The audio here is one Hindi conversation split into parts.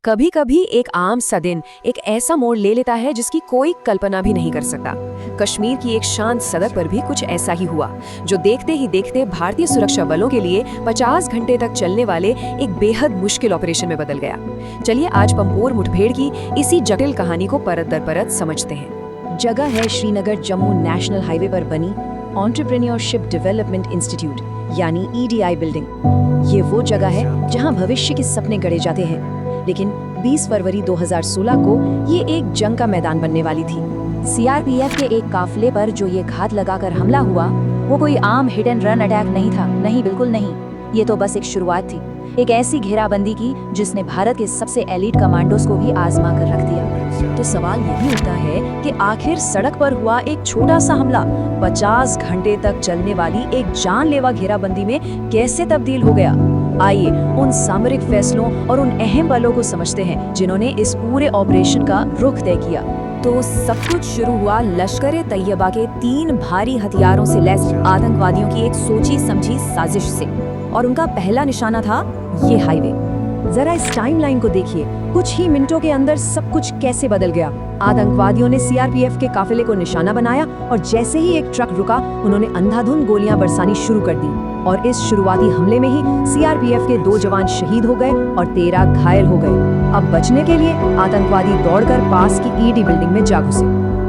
कभी कभी एक आम सा दिन एक ऐसा मोड़ ले लेता है जिसकी कोई कल्पना भी नहीं कर सकता। कश्मीर की एक शांत सड़क पर भी कुछ ऐसा ही हुआ, जो देखते ही देखते भारतीय सुरक्षा बलों के लिए 50 घंटे तक चलने वाले एक बेहद मुश्किल ऑपरेशन में बदल गया। चलिए आज पंपोर मुठभेड़ की इसी जटिल कहानी को परत दर परत समझते हैं। जगह है श्रीनगर जम्मू नेशनल हाईवे पर बनी एंटरप्रेन्योरशिप डेवलपमेंट इंस्टीट्यूट यानी EDI बिल्डिंग। ये वो जगह है जहां भविष्य के सपने गढ़े जाते हैं। लेकिन 20 फरवरी 2016 को ये एक जंग का मैदान बनने वाली थी। CRPF के एक काफिले पर जो ये घात लगाकर हमला हुआ, वो कोई आम हिट एंड रन अटैक नहीं था। नहीं, बिल्कुल नहीं। ये तो बस एक शुरुआत थी, एक ऐसी घेराबंदी की जिसने भारत के सबसे एलीट कमांडोज को भी आजमा कर रख दिया। तो सवाल यही उठता है कि आखिर सड़क पर हुआ एक छोटा सा हमला 50 घंटे तक चलने वाली एक जानलेवा घेराबंदी में कैसे तब्दील हो गया। आइए उन सामरिक फैसलों और उन अहम पलों को समझते हैं जिन्होंने इस पूरे ऑपरेशन का रुख तय किया। तो सब कुछ शुरू हुआ लश्कर तैयबा के 3 भारी हथियारों से लैस आतंकवादियों की एक सोची समझी साजिश से, और उनका पहला निशाना था ये हाईवे। जरा इस टाइमलाइन को देखिए, कुछ ही मिनटों के अंदर सब कुछ कैसे बदल गया। आतंकवादियों ने CRPF के काफिले को निशाना बनाया और जैसे ही एक ट्रक रुका, उन्होंने अंधाधुंध गोलियां बरसानी शुरू कर दी। और इस शुरुआती हमले में ही CRPF के 2 जवान शहीद हो गए और 13 घायल हो गए। अब बचने के लिए आतंकवादी दौड़कर पास की ED बिल्डिंग में जा घुसे।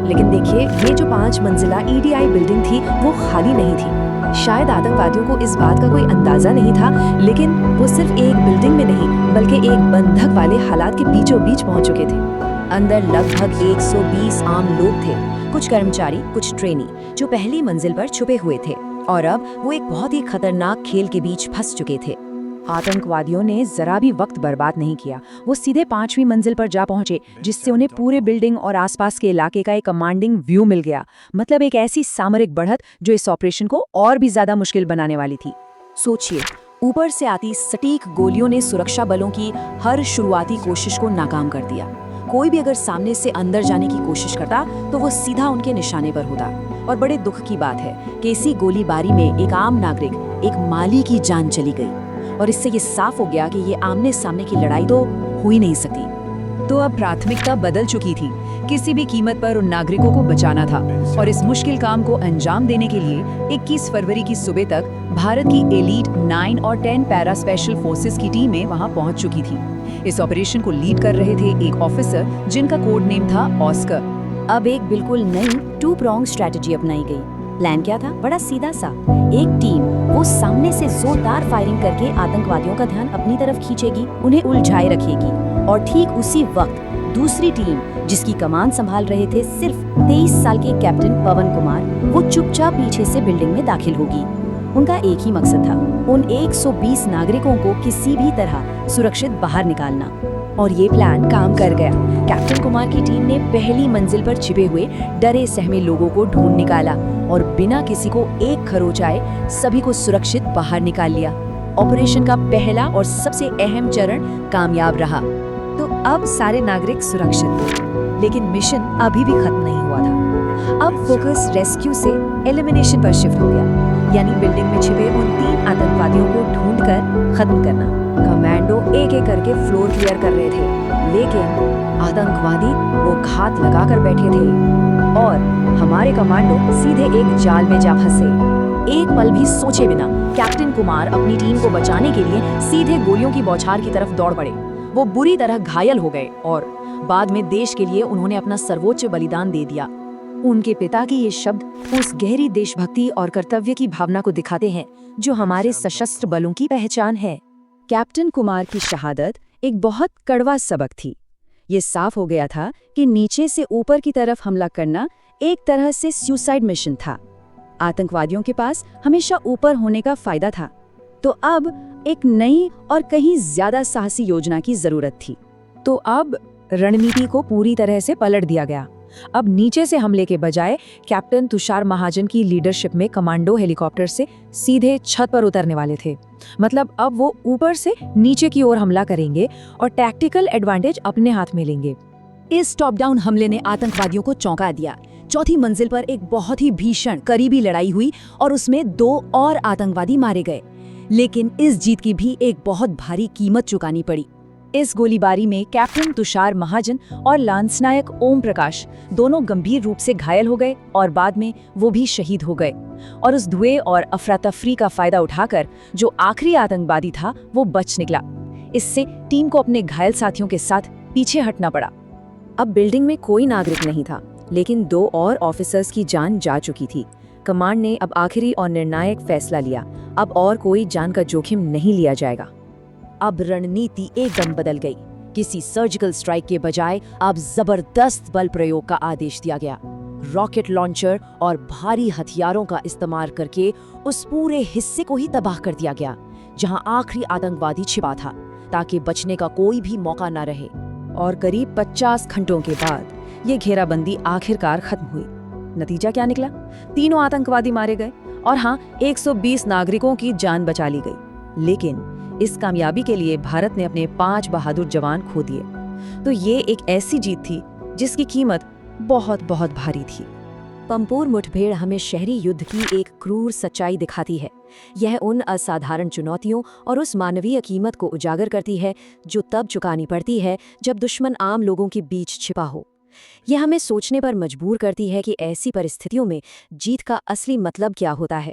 लेकिन देखिए, ये जो 5 मंजिला EDI बिल्डिंग थी वो खाली नहीं थी। शायद आतंकवादियों को इस बात का कोई अंदाजा नहीं था, लेकिन वो सिर्फ एक बिल्डिंग में नहीं बल्कि एक बंधक वाले हालात के बीचों बीच पहुंच चुके थे। अंदर लगभग 120 आम लोग थे, कुछ कर्मचारी, कुछ ट्रेनी, जो पहली मंजिल पर छुपे हुए थे, और अब वो एक बहुत ही खतरनाक खेल के बीच फंस चुके थे। आतंकवादियों ने जरा भी वक्त बर्बाद नहीं किया। वो सीधे 5वीं मंजिल पर जा पहुंचे, जिससे उन्हें पूरे बिल्डिंग और आसपास के इलाके का एक कमांडिंग व्यू मिल गया। मतलब एक ऐसी सामरिक बढ़त जो इस ऑपरेशन को और भी ज्यादा मुश्किल बनाने वाली थी। सोचिए, ऊपर से आती सटीक गोलियों ने सुरक्षा बलों की हर शुरुआती कोशिश को नाकाम कर दिया। कोई भी अगर सामने से अंदर जाने की कोशिश करता तो वो सीधा उनके निशाने पर होता। और बड़े दुख की बात है कि इसी गोलीबारी में एक आम नागरिक, एक माली की जान चली गई, और इससे ये साफ हो गया कि ये आमने सामने की लड़ाई तो हो ही नहीं सकती। तो अब प्राथमिकता बदल चुकी थी। किसी भी कीमत पर उन नागरिकों को बचाना था, और इस मुश्किल काम को अंजाम देने के लिए 21 फरवरी की सुबह तक भारत की एलीट 9 और 10 पैरा स्पेशल फोर्सेस की टीमें वहां पहुंच चुकी थी। इस ऑपरेशन को लीड कर रहे थे एक ऑफिसर जिनका कोड नेम था ऑस्कर। अब एक बिल्कुल नई 2 प्रोंग स्ट्रेटजी अपनाई गई। प्लान क्या था? बड़ा सीधा सा। एक टीम वो सामने से जोरदार फायरिंग करके आतंकवादियों का ध्यान अपनी तरफ खींचेगी, उन्हें उलझाए रखेगी, और ठीक उसी वक्त दूसरी टीम, जिसकी कमान संभाल रहे थे सिर्फ 23 साल के कैप्टन पवन कुमार, वो चुपचाप पीछे से बिल्डिंग में दाखिल होगी। उनका एक ही मकसद था, उन 120 नागरिकों को किसी भी तरह सुरक्षित बाहर निकालना। और ये प्लान काम कर गया। कैप्टन कुमार की टीम ने पहली मंजिल पर छिपे हुए डरे सहमे लोगों को ढूंढ निकाला और बिना किसी को एक खरोच आए सभी को सुरक्षित बाहर निकाल लिया। ऑपरेशन का पहला और सबसे अहम चरण कामयाब रहा। तो अब सारे नागरिक सुरक्षित थे, लेकिन मिशन अभी भी खत्म नहीं हुआ था। अब फोकस रेस्क्यू से एलिमिनेशन पर शिफ्ट हो गया, यानी बिल्डिंग में छिपे उन 3 आतंकवादियों को ढूंढकर खत्म करना। कमांडो एक एक करके फ्लोर क्लियर कर रहे थे, लेकिन आतंकवादी वो घात लगाकर बैठे थे, और हमारे कमांडो सीधे एक जाल में जा फंसे। एक पल भी सोचे बिना कैप्टन कुमार अपनी टीम को बचाने के लिए सीधे गोलियों की बौछार की तरफ दौड़ पड़े। वो बुरी तरह घायल हो गए और बाद में देश के लिए उन्होंने अपना सर्वोच्च बलिदान दे दिया। उनके पिता के ये शब्द उस गहरी देशभक्ति और कर्तव्य की भावना को दिखाते हैं जो हमारे सशस्त्र बलों की पहचान है। कैप्टन कुमार की शहादत एक बहुत कड़वा सबक थी। ये साफ हो गया था कि नीचे से ऊपर की तरफ हमला करना एक तरह से सुसाइड मिशन था। आतंकवादियों के पास हमेशा ऊपर होने का फायदा था, तो अब एक नई और कहीं ज्यादा साहसी योजना की जरूरत थी। तो अब रणनीति को पूरी तरह से पलट दिया गया। अब नीचे से हमले के बजाय कैप्टन तुषार महाजन की लीडरशिप में कमांडो हेलीकॉप्टर से सीधे छत पर उतरने वाले थे। मतलब अब वो ऊपर से नीचे की ओर हमला करेंगे और टैक्टिकल एडवांटेज अपने हाथ में लेंगे। इस टॉप डाउन हमले ने आतंकवादियों को चौंका दिया। चौथी मंजिल पर एक बहुत ही भीषण करीबी लड़ाई हुई और उसमें 2 और आतंकवादी मारे गए। लेकिन इस जीत की भी एक बहुत भारी कीमत चुकानी पड़ी। इस गोलीबारी में कैप्टन तुषार महाजन और लांस नायक ओम प्रकाश दोनों गंभीर रूप से घायल हो गए और बाद में वो भी शहीद हो गए। और उस धुएं और अफरा तफरी का फायदा उठाकर जो आखिरी आतंकवादी था वो बच निकला। इससे टीम को अपने घायल साथियों के साथ पीछे हटना पड़ा। अब बिल्डिंग में कोई नागरिक नहीं था, लेकिन 2 और ऑफिसर्स की जान जा चुकी थी। कमांड ने अब आखिरी और निर्णायक फैसला लिया। अब और कोई जान का जोखिम नहीं लिया जाएगा। अब रणनीति एकदम बदल गई। किसी सर्जिकल स्ट्राइक के बजाय अब जबरदस्त बल प्रयोग का आदेश दिया गया। रॉकेट लॉन्चर और भारी हथियारों का इस्तेमाल करके उस पूरे हिस्से को ही तबाह कर दिया गया जहां आखिरी आतंकवादी छिपा था, ताकि बचने का कोई भी मौका न रहे। और करीब 50 घंटों के बाद ये घेराबंदी आखिरकार खत्म हुई। नतीजा क्या निकला? 3 आतंकवादी मारे गए और हाँ, 120 नागरिकों की जान बचा ली गई। लेकिन इस कामयाबी के लिए भारत ने अपने 5 बहादुर जवान खो दिए। तो ये एक ऐसी जीत थी जिसकी कीमत बहुत बहुत भारी थी। पंपोर मुठभेड़ हमें शहरी युद्ध की एक क्रूर सच्चाई दिखाती है। यह उन असाधारण चुनौतियों और उस मानवीय कीमत को उजागर करती है जो तब चुकानी पड़ती है जब दुश्मन आम लोगों के बीच छिपा हो। यह हमें सोचने पर मजबूर करती है कि ऐसी परिस्थितियों में जीत का असली मतलब क्या होता है।